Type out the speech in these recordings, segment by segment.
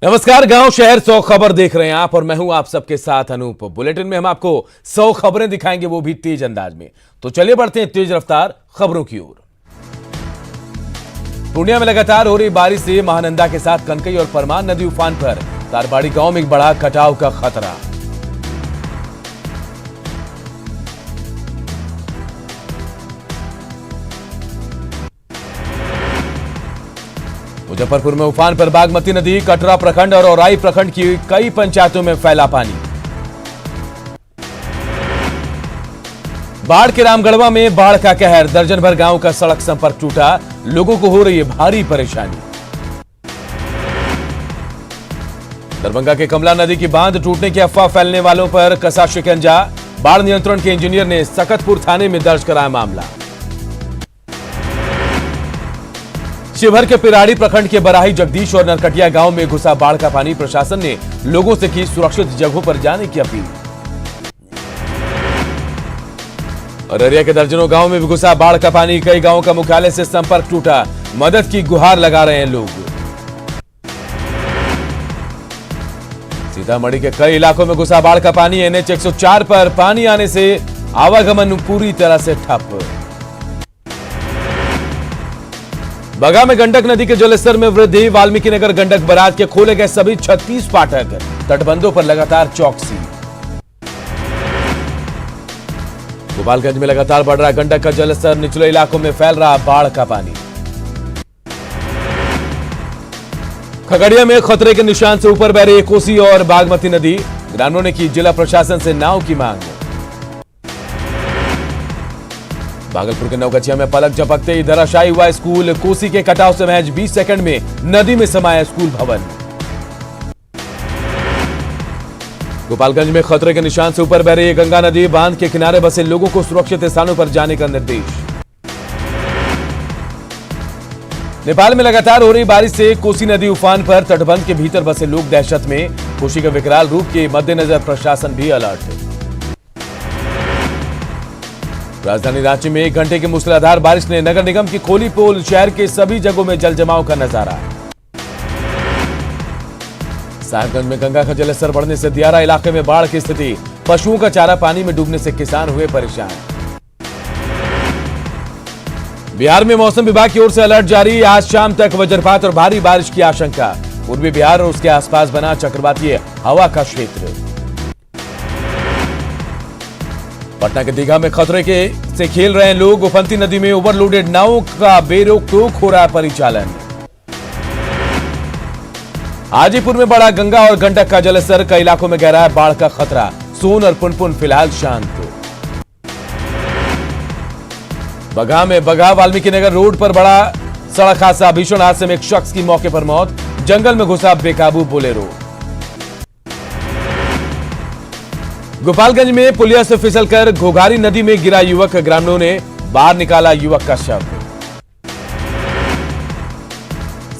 नमस्कार, गांव शहर 100 खबर देख रहे हैं आप और मैं हूं आप सबके साथ अनूप। बुलेटिन में हम आपको 100 खबरें दिखाएंगे, वो भी तेज अंदाज में। तो चलिए बढ़ते हैं तेज रफ्तार खबरों की ओर। पूर्णिया में लगातार हो रही बारिश से महानंदा के साथ कनकई और परमान नदी उफान पर। तारबाड़ी गांव में एक बड़ा कटाव का खतरा। मुजफ्फरपुर में उफान पर बागमती नदी, कटरा प्रखंड और औराई प्रखंड की कई पंचायतों में फैला पानी। बाढ़ के रामगढ़वा में बाढ़ का कहर, दर्जन भर गांव का सड़क संपर्क टूटा, लोगों को हो रही है भारी परेशानी। दरभंगा के कमला नदी की बांध टूटने की अफवाह फैलने वालों पर कसा शिकंजा, बाढ़ नियंत्रण के इंजीनियर ने सकतपुर थाने में दर्ज कराया मामला। शिवहर के पिराड़ी प्रखंड के बराही जगदीश और नरकटिया गांव में घुसा बाढ़ का पानी, प्रशासन ने लोगों से की सुरक्षित जगहों पर जाने की अपील। अररिया के दर्जनों गांव में भी घुसा बाढ़ का पानी, कई गांवों का मुख्यालय से संपर्क टूटा, मदद की गुहार लगा रहे हैं लोग। सीतामढ़ी के कई इलाकों में घुसा बाढ़ का पानी, एनएच 104 पर पानी आने से आवागमन पूरी तरह से ठप। बगा में गंडक नदी के जलस्तर में वृद्धि, वाल्मीकि नगर गंडक बराज के खोले गए सभी 36 फाटक, तटबंधों पर लगातार चौकसी। गोपालगंज में लगातार बढ़ रहा गंडक का जलस्तर, निचले इलाकों में फैल रहा बाढ़ का पानी। खगड़िया में खतरे के निशान से ऊपर बह रही कोसी और बागमती नदी, ग्रामीणों ने की जिला प्रशासन से नाव की मांग। भागलपुर के नवगछिया में पलक झपकते ही धराशायी हुआ स्कूल, कोसी के कटाव से महज 20 सेकंड में नदी में समाया स्कूल भवन। गोपालगंज में खतरे के निशान से ऊपर बह रही गंगा नदी, बांध के किनारे बसे लोगों को सुरक्षित स्थानों पर जाने का निर्देश। नेपाल में लगातार हो रही बारिश से कोसी नदी उफान पर, तटबंध के भीतर बसे लोग दहशत में, कोसी के विकराल रूप के मद्देनजर प्रशासन भी अलर्ट है। राजधानी रांची में 1 घंटे की मूसलाधार बारिश ने नगर निगम की खोली पोल, शहर के सभी जगहों में जल जमाव का नजारा। साहिबगंज में गंगा का जलस्तर बढ़ने से दियारा इलाके में बाढ़ की स्थिति, पशुओं का चारा पानी में डूबने से किसान हुए परेशान। बिहार में मौसम विभाग की ओर से अलर्ट जारी, आज शाम तक वज्रपात और भारी बारिश की आशंका। पूर्वी बिहार और उसके आसपास बना चक्रवातीय हवा का क्षेत्र। पटना के दीघा में खतरे से खेल रहे हैं लोग, उफनती नदी में ओवरलोडेड नावों का बेरोक टोक हो रहा परिचालन। हाजीपुर में बढ़ा गंगा और गंडक का जलस्तर, कई इलाकों में गहरा है बाढ़ का खतरा, सोन और पुनपुन फिलहाल शांत। बगहा में बगहा वाल्मीकि नगर रोड पर बड़ा सड़क हादसा, भीषण हादसे में एक शख्स की मौके पर मौत, जंगल में घुसा बेकाबू बोलेरो। गोपालगंज में पुलिया से फिसलकर घोघारी नदी में गिरा युवक, ग्रामीणों ने बाहर निकाला युवक का शव।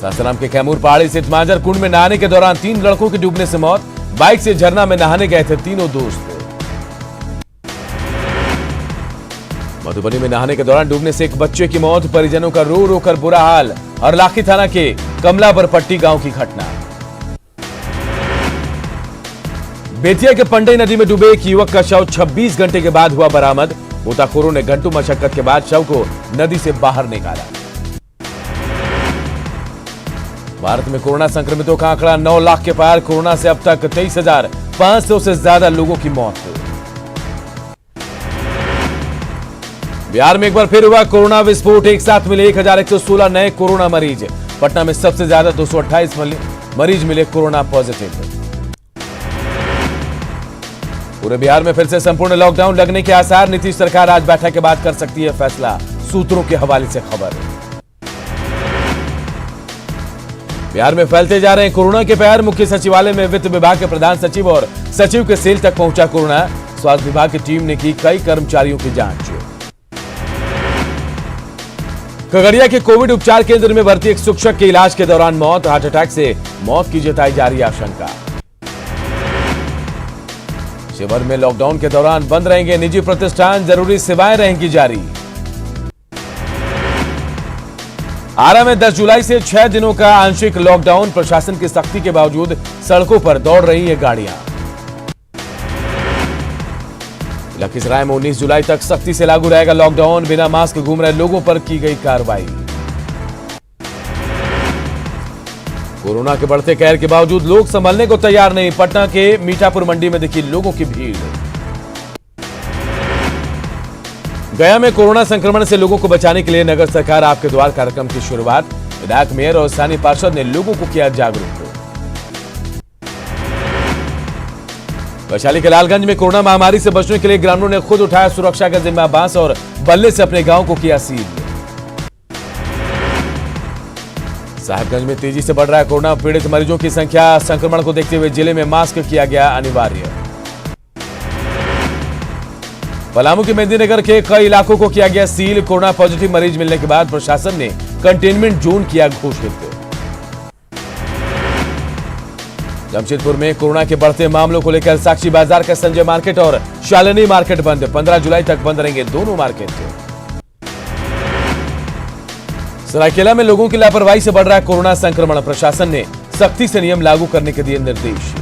सासाराम के कैमूर पहाड़ी स्थित मांजर कुंड में नहाने के दौरान 3 लड़कों की डूबने से मौत, बाइक से झरना में नहाने गए थे तीनों दोस्त। मधुबनी में नहाने के दौरान डूबने से एक बच्चे की मौत, परिजनों का रो रो कर बुरा हाल। हरलाखी थाना के कमलाबरपट्टी गांव की घटना। बेतिया के पंडई नदी में डूबे एक युवक का शव 26 घंटे के बाद हुआ बरामद, गोताखोरों ने घंटों मशक्कत के बाद शव को नदी से बाहर निकाला। भारत में कोरोना संक्रमितों का आंकड़ा 9 लाख के पार, कोरोना से अब तक 23,500 से ज्यादा लोगों की मौत। बिहार में एक बार फिर हुआ कोरोना विस्फोट, एक साथ मिले 1116 नए कोरोना मरीज। पटना में सबसे ज्यादा 228 मरीज मिले कोरोना पॉजिटिव। पूरे बिहार में फिर से संपूर्ण लॉकडाउन लगने के आसार, नीतीश सरकार आज बैठक के बाद कर सकती है फैसला, सूत्रों के हवाले से खबर। बिहार में फैलते जा रहे हैं कोरोना के पैर, मुख्य सचिवालय में वित्त विभाग के प्रधान सचिव और सचिव के सेल तक पहुंचा कोरोना, स्वास्थ्य विभाग की टीम ने की कई कर्मचारियों की जांच। खगड़िया के कोविड उपचार केंद्र में भर्ती एक शिक्षक के इलाज के दौरान मौत, हार्ट अटैक से मौत की जताई जा रही आशंका। शिवहर में लॉकडाउन के दौरान बंद रहेंगे निजी प्रतिष्ठान, जरूरी सेवाएं रहेंगी जारी। आरा में 10 जुलाई से 6 दिनों का आंशिक लॉकडाउन। प्रशासन की सख्ती के बावजूद सड़कों पर दौड़ रही है गाड़ियां। लखीसराय में 19 जुलाई तक सख्ती से लागू रहेगा लॉकडाउन। बिना मास्क घूम रहे लोगों पर की गई कार्रवाई। कोरोना के बढ़ते कहर के बावजूद लोग संभलने को तैयार नहीं। पटना के मीठापुर मंडी में दिखी लोगों की भीड़। गया में कोरोना संक्रमण से लोगों को बचाने के लिए नगर सरकार आपके द्वार कार्यक्रम की शुरुआत। विधायक, मेयर और स्थानीय पार्षद ने लोगों को किया जागरूक। वैशाली के लालगंज में कोरोना महामारी से बचने के लिए ग्रामीणों ने खुद उठाया सुरक्षा का जिम्मा। बांस और बल्ले से अपने गांव को किया सील। साहिबगंज में तेजी से बढ़ रहा है कोरोना पीड़ित मरीजों की संख्या। संक्रमण को देखते हुए जिले में मास्क किया गया अनिवार्य। पलामू के मेहंदीनगर के कई इलाकों को किया गया सील। कोरोना पॉजिटिव मरीज मिलने के बाद प्रशासन ने कंटेनमेंट जोन किया घोषित। जमशेदपुर में कोरोना के बढ़ते मामलों को लेकर साक्षी बाजार का संजय मार्केट और शालिनी मार्केट बंद। 15 जुलाई तक बंद रहेंगे दोनों मार्केट। सरायकेला में लोगों की लापरवाही से बढ़ रहा है कोरोना संक्रमण। प्रशासन ने सख्ती से नियम लागू करने के दिए निर्देश।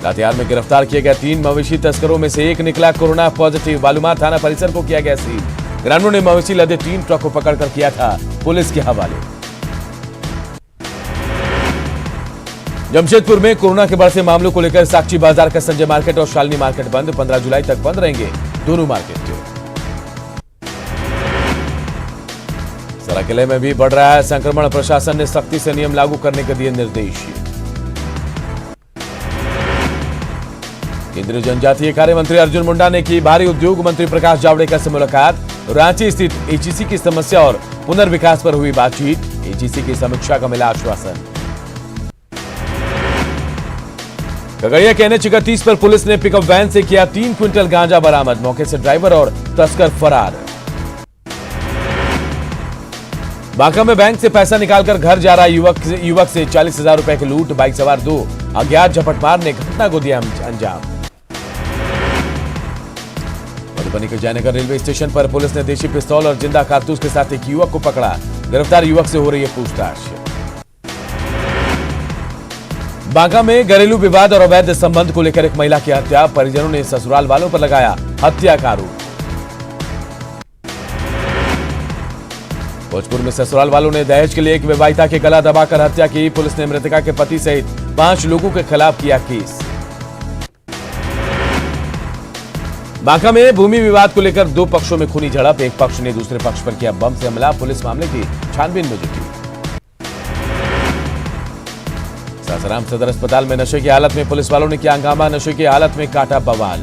लातेहार में गिरफ्तार किए गए 3 मवेशी तस्करों में से एक निकला कोरोना पॉजिटिव। बालूमार थाना परिसर को किया गया सील। ग्रामीणों ने मवेशी लदे 3 ट्रक को पकड़कर किया था पुलिस के हवाले। जमशेदपुर में कोरोना के बढ़ते मामलों को लेकर साक्षी बाजार का संजय मार्केट और शालिनी मार्केट बंद। 15 जुलाई तक बंद रहेंगे दोनों मार्केट। सरायकेला में भी बढ़ रहा है संक्रमण। प्रशासन ने सख्ती से नियम लागू करने के दिए निर्देश। केंद्रीय जनजातीय कार्य मंत्री अर्जुन मुंडा ने की भारी उद्योग मंत्री प्रकाश जावड़ेकर से मुलाकात। रांची स्थित एचईसी की समस्या और पुनर्विकास पर हुई बातचीत। एचईसी की समीक्षा का मिला आश्वासन। खगड़िया के NH 31 पर पुलिस ने पिकअप वैन से किया 3 क्विंटल गांजा बरामद। मौके से ड्राइवर और तस्कर फरार। बांका में बैंक से पैसा निकालकर घर जा रहा युवक से 40,000 रुपए की लूट। बाइक सवार 2 अज्ञात झपटमार ने घटना को दिया अंजाम। मधुबनी के जयनगर रेलवे स्टेशन पर पुलिस ने देशी पिस्तौल और जिंदा कारतूस के साथ एक युवक को पकड़ा। गिरफ्तार युवक से हो रही है पूछताछ। बांका में घरेलू विवाद और अवैध संबंध को लेकर एक महिला की हत्या। परिजनों ने ससुराल वालों पर लगाया हत्या का आरोप। भोजपुर में ससुराल वालों ने दहेज के लिए एक विवाहिता के गला दबाकर हत्या की। पुलिस ने मृतका के पति सहित 5 लोगों के खिलाफ किया केस। बांका में भूमि विवाद को लेकर 2 पक्षों में खूनी झड़प। एक पक्ष ने दूसरे पक्ष पर किया बम से हमला। पुलिस मामले की छानबीन में जुटी। सासाराम सदर अस्पताल में नशे की हालत में पुलिस वालों ने किया हंगामा। नशे की हालत में काटा बवाल।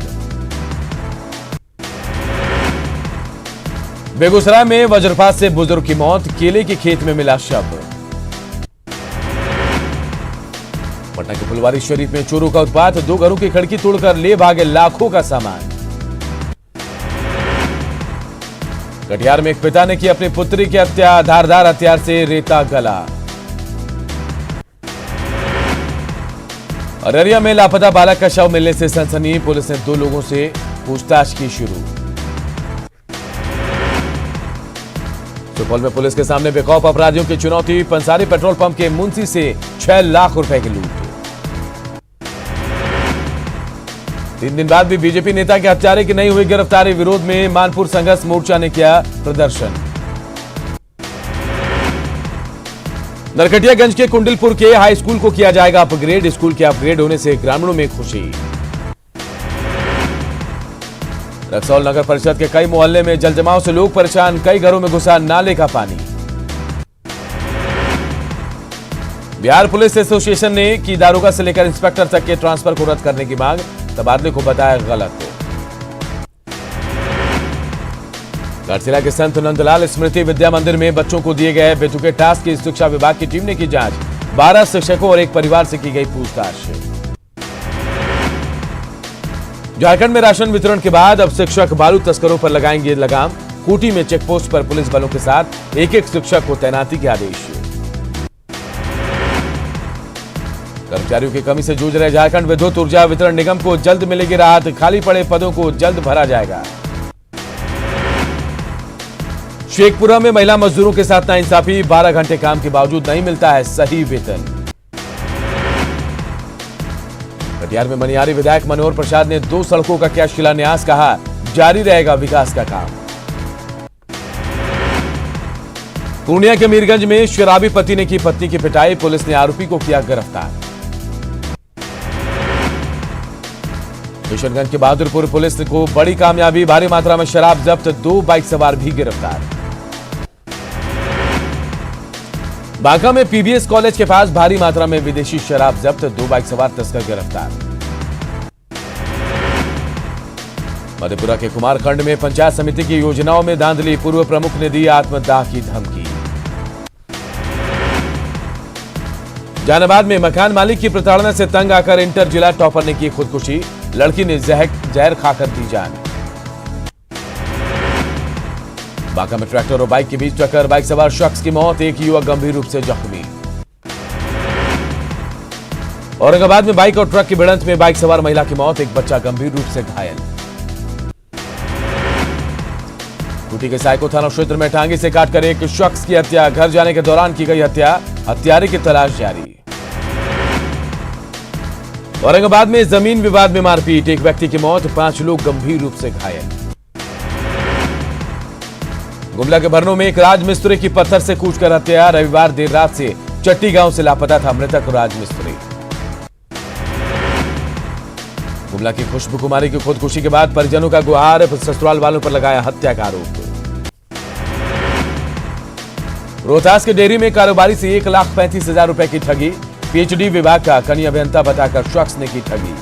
बेगूसराय में वज्रपात से बुजुर्ग की मौत। केले के खेत में मिला शव। पटना के फुलवारी शरीफ में चोरों का उत्पात। 2 घरों की खिड़की तोड़कर ले भागे लाखों का सामान। कटिहार में एक पिता ने की अपनी पुत्री की हत्या। धारदार हथियार से रेता गला। अररिया में लापता बालक का शव मिलने से सनसनी। पुलिस ने 2 लोगों से पूछताछ की शुरू। सुपौल में पुलिस के सामने बेखौफ अपराधियों की चुनौती। पंसारी पेट्रोल पंप के मुंशी से 6 लाख रुपए की लूट। 3 दिन बाद भी बीजेपी नेता के हत्यारे की नहीं हुई गिरफ्तारी। विरोध में मानपुर संघर्ष मोर्चा ने किया प्रदर्शन। नरकटियागंज के कुंडलपुर के हाई स्कूल को किया जाएगा अपग्रेड। स्कूल के अपग्रेड होने से ग्रामीणों में खुशी। रक्सौल नगर परिषद के कई मोहल्ले में जलजमाव से लोग परेशान। कई घरों में घुसा नाले का पानी। बिहार पुलिस एसोसिएशन ने की दारोगा से लेकर इंस्पेक्टर तक के ट्रांसफर को रद्द करने की मांग। तबादले को बताया गलत। घाटशिला के संत नंदलाल स्मृति विद्या मंदिर में बच्चों को दिए गए बेतुके टास्क की शिक्षा विभाग की टीम ने की जांच। 12 शिक्षकों और एक परिवार से की गई पूछताछ। झारखंड में राशन वितरण के बाद अब शिक्षक बालू तस्करों पर लगाएंगे लगाम। खूंटी में चेकपोस्ट पर पुलिस बलों के साथ एक शिक्षक को तैनाती के आदेश। कर्मचारियों की कमी से जूझ रहे झारखंड विद्युत ऊर्जा वितरण निगम को जल्द मिलेगी राहत। खाली पड़े पदों को जल्द भरा जाएगा। शेखपुरा में महिला मजदूरों के साथ नाइंसाफी, 12 घंटे काम के बावजूद नहीं मिलता है सही वेतन। कटिहार में मनियारी विधायक मनोहर प्रसाद ने 2 सड़कों का किया शिलान्यास, कहा जारी रहेगा विकास का काम। पूर्णिया के मीरगंज में शराबी पति ने की पत्नी की पिटाई, पुलिस ने आरोपी को किया गिरफ्तार। किशनगंज के बहादुरपुर पुलिस को बड़ी कामयाबी, भारी मात्रा में शराब जब्त, 2 बाइक सवार भी गिरफ्तार। बांका में पीबीएस कॉलेज के पास भारी मात्रा में विदेशी शराब जब्त, 2 बाइक सवार तस्कर गिरफ्तार। मधेपुरा के कुमारखंड में पंचायत समिति की योजनाओं में धांधली, पूर्व प्रमुख ने दी आत्मदाह की धमकी। जहानाबाद में मकान मालिक की प्रताड़ना से तंग आकर इंटर जिला टॉपर ने की खुदकुशी, लड़की ने जहर खाकर दी जान। बांका में ट्रैक्टर और बाइक के बीच टक्कर, बाइक सवार शख्स की मौत, एक युवक गंभीर रूप से जख्मी। औरंगाबाद में बाइक और ट्रक की भिड़ंत में बाइक सवार महिला की मौत, एक बच्चा गंभीर रूप से घायल। खूंटी के सायको थाना क्षेत्र में टांगी से काटकर एक शख्स की हत्या, घर जाने के दौरान की गई हत्या, हत्यारे की तलाश जारी। औरंगाबाद में जमीन विवाद में मारपीट, एक व्यक्ति की मौत, 5 लोग गंभीर रूप से घायल। गुमला के भरनों में एक राजमिस्त्री की पत्थर से कूचकर हत्या, रविवार देर रात से चट्टी गांव से लापता था मृतक राजमिस्त्री। गुमला की खुशबू कुमारी की खुदकुशी के बाद परिजनों का गुहार, ससुराल वालों पर लगाया हत्या का आरोप। रोहतास के डेयरी में कारोबारी से 1,35,000 रुपए की ठगी, पीएचडी विभाग का कनीय अभियंता बताकर शख्स ने की ठगी।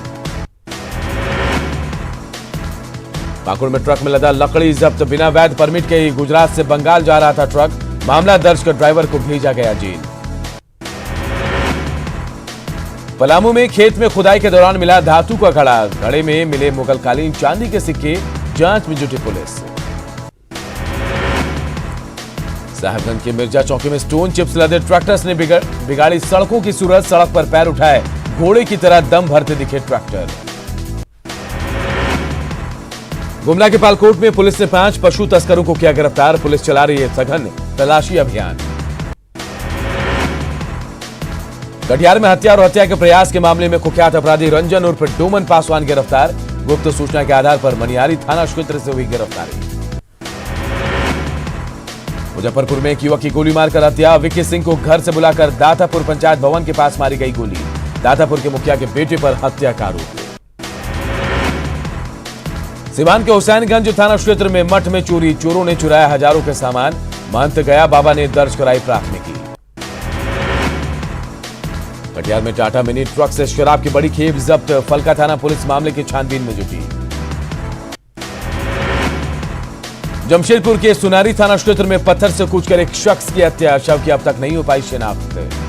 पाकुड़ में ट्रक में लदा लकड़ी जब्त, बिना वैध परमिट के ही गुजरात से बंगाल जा रहा था ट्रक, मामला दर्ज कर ड्राइवर को भेजा गया जेल। पलामू में खेत में खुदाई के दौरान मिला धातु का घड़ा, घड़े में मिले मुगलकालीन चांदी के सिक्के, जांच में जुटी पुलिस। साहबगंज के मिर्जा चौकी में स्टोन चिप्स लदे ट्रैक्टर्स ने बिगाड़ी सड़कों की सूरत, सड़क पर पैर उठाए घोड़े की तरह दम भरते दिखे ट्रैक्टर। गुमला के पालकोट में पुलिस ने 5 पशु तस्करों को किया गिरफ्तार, पुलिस चला रही है सघन तलाशी अभियान। कटिहार में हत्या और हत्या के प्रयास के मामले में कुख्यात अपराधी रंजन उर्फ डोमन पासवान गिरफ्तार, गुप्त सूचना के आधार पर मनियारी थाना क्षेत्र से हुई गिरफ्तारी। मुजफ्फरपुर में एक युवक की गोली मारकर हत्या, विक्की सिंह को घर से बुलाकर दातापुर पंचायत भवन के पास मारी गई गोली, दातापुर के मुखिया के बेटे पर हत्या का आरोप। सिवान के हुसैनगंज थाना क्षेत्र में मठ में चोरी, चोरों ने चुराया हजारों के सामान, महंत गया बाबा ने दर्ज कराई प्राथमिकी। कटिहार में टाटा मिनी ट्रक से शराब की बड़ी खेप जब्त, फलका थाना पुलिस मामले की छानबीन में जुटी। जमशेदपुर के सुनारी थाना क्षेत्र में पत्थर से कूचकर एक शख्स की हत्या, शव की अब तक नहीं हो पाई शिनाख्त।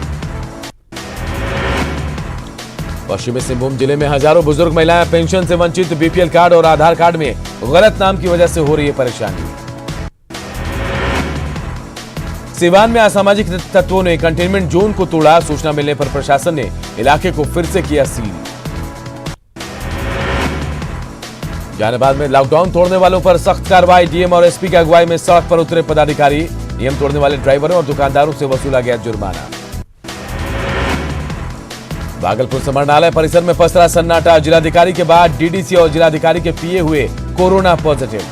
पश्चिमी सिंहभूम जिले में हजारों बुजुर्ग महिलाएं पेंशन से वंचित, बीपीएल कार्ड और आधार कार्ड में गलत नाम की वजह से हो रही है परेशानी। सिवान में असामाजिक तत्वों ने कंटेनमेंट जोन को तोड़ा, सूचना मिलने पर प्रशासन ने इलाके को फिर से किया सील। जहानाबाद में लॉकडाउन तोड़ने वालों पर सख्त कार्रवाई, डीएम और एसपी की अगुवाई में सड़क पर उतरे पदाधिकारी, नियम तोड़ने वाले ड्राइवरों और दुकानदारों से वसूला गया जुर्माना। भागलपुर समाहरणालय परिसर में पसरा सन्नाटा, जिलाधिकारी के बाद डीडीसी और जिलाधिकारी के पीए हुए कोरोना पॉजिटिव।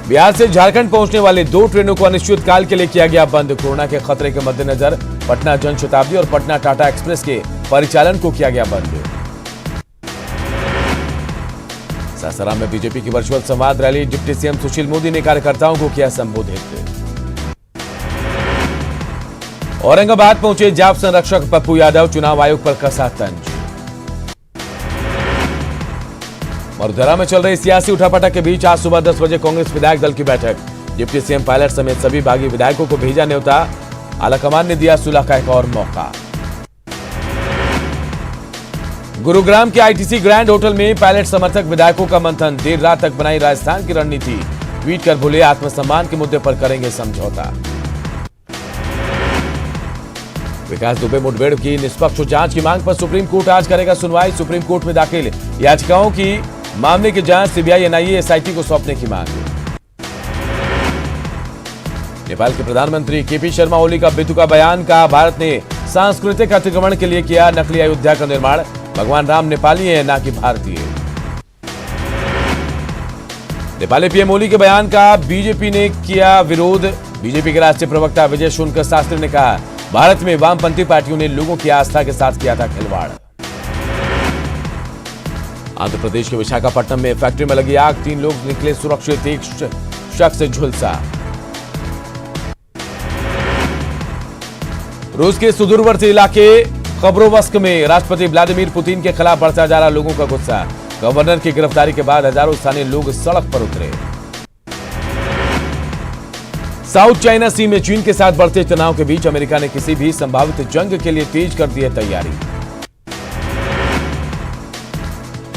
बिहार से झारखंड पहुंचने वाले 2 ट्रेनों को अनिश्चितकाल के लिए किया गया बंद, कोरोना के खतरे के मद्देनजर पटना जनशताब्दी और पटना टाटा एक्सप्रेस के परिचालन को किया गया बंद। सासाराम में बीजेपी की वर्चुअल संवाद rally, deputy CM Sushil Modi ने कार्यकर्ताओं को किया संबोधित। औरंगाबाद पहुंचे जाप संरक्षक पप्पू यादव, चुनाव आयोग पर कसा तंज। मरुधरा में चल रही सियासी उठापटक के बीच आज सुबह 10 बजे कांग्रेस विधायक दल की बैठक, डिप्टी सीएम पायलट समेत सभी बागी विधायकों को भेजा न्योता, आलाकमान ने दिया सुलह का एक और मौका। गुरुग्राम के आईटीसी ग्रैंड होटल में पायलट समर्थक विधायकों का मंथन, देर रात तक बनाई राजस्थान की रणनीति, ट्वीट कर बोले आत्मसम्मान के मुद्दे पर करेंगे समझौता। विकास दुबे मुठभेड़ की निष्पक्ष जांच की मांग पर सुप्रीम कोर्ट आज करेगा सुनवाई, सुप्रीम कोर्ट में दाखिल याचिकाओं की मामले की जांच सीबीआई, एनआईए, एसआईटी को सौंपने की मांग। नेपाल के प्रधानमंत्री केपी शर्मा ओली का बेतुका बयान, का भारत ने सांस्कृतिक अतिक्रमण के लिए किया नकली अयोध्या का निर्माण, भगवान राम नेपाली हैं ना कि भारतीय। नेपाली पीएम ओली के बयान का बीजेपी ने किया विरोध, बीजेपी के राष्ट्रीय प्रवक्ता विजय शंकर शास्त्री ने कहा भारत में वामपंथी पार्टियों ने लोगों की आस्था के साथ किया था खिलवाड़। आंध्र प्रदेश के विशाखापट्टनम में फैक्ट्री में लगी आग, 3 लोग निकले सुरक्षित, एक शख्स झुलसा। रूस के सुदूरवर्ती इलाके खबरोवस्क में राष्ट्रपति व्लादिमीर पुतिन के खिलाफ बढ़ता जा रहा लोगों का गुस्सा, गवर्नर की गिरफ्तारी के बाद हजारों स्थानीय लोग सड़क पर उतरे। साउथ चाइना सी में चीन के साथ बढ़ते तनाव के बीच अमेरिका ने किसी भी संभावित जंग के लिए तेज कर दी है तैयारी।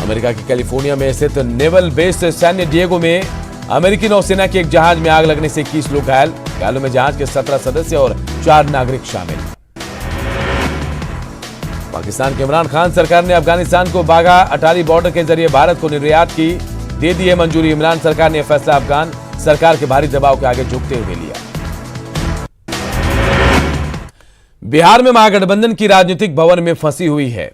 अमेरिका की कैलिफोर्निया में स्थित नेवल बेस सैन डिएगो में अमेरिकी नौसेना के एक जहाज में आग लगने से 21 लोग घायल, घायलों में जहाज के 17 सदस्य और 4 नागरिक शामिल। पाकिस्तान की इमरान खान सरकार ने अफगानिस्तान को बाघा अटारी बॉर्डर के जरिए भारत को निर्यात की दे दी है मंजूरी। इमरान सरकार ने यह फैसला अफगान सरकार के भारी दबाव के आगे झुकते हुए लिया। बिहार में महागठबंधन की राजनीतिक भवन में फंसी हुई है